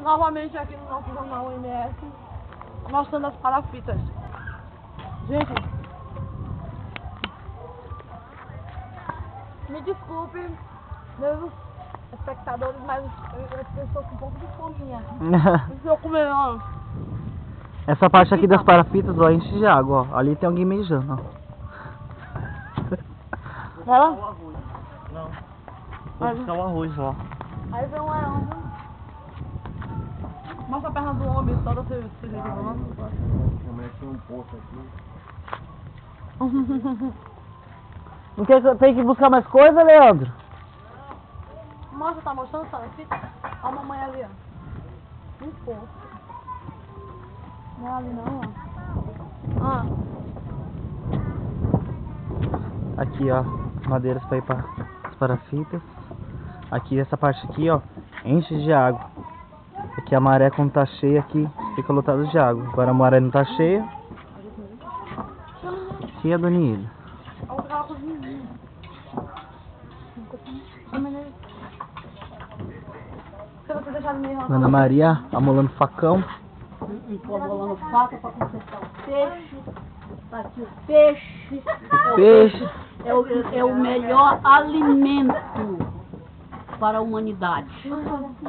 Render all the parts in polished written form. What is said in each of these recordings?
novamente aqui no nosso jornal MS, mostrando as parafitas. Gente, me desculpe, meus espectadores, mas eu estou com um pouco de fominha. Estou comendo. Essa parte aqui das parafitas, ó, enche de água, ó. Ali tem alguém mijando, ó. Ela? Não. Vou buscar o arroz lá. Aí vem um leão. Mostra a perna do homem, toda você falando. Tinha um poço aqui. Não quer que eu tenha que buscar mais coisa, Leandro? Mostra, tá mostrando, tá aqui? Olha a mamãe ali, ó. Um poço. Não é ali não, ó. Aqui, ó, madeiras para ir para as parafitas. Aqui, essa parte aqui, ó, enche de água. Aqui a maré, quando tá cheia, aqui fica lotado de água. Agora a maré não tá cheia. Aqui é a Dona Ilha. Olha o carrozinho. Se você deixar de me Ana Maria amolando facão. Estou amolando faca para consertar o peixe. Tá aqui o peixe. O peixe. É o melhor alimento para a humanidade,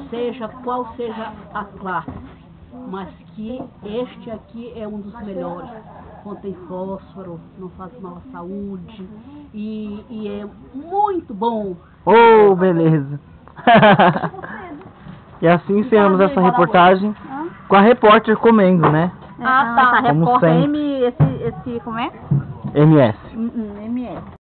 seja qual seja a classe, mas que este aqui é um dos melhores. Contém fósforo, não faz mal à saúde e é muito bom. Oh, beleza. E assim encerramos essa reportagem com a repórter comendo, né? Ah, tá. Como Repórter sempre. esse, como é? MS. MS.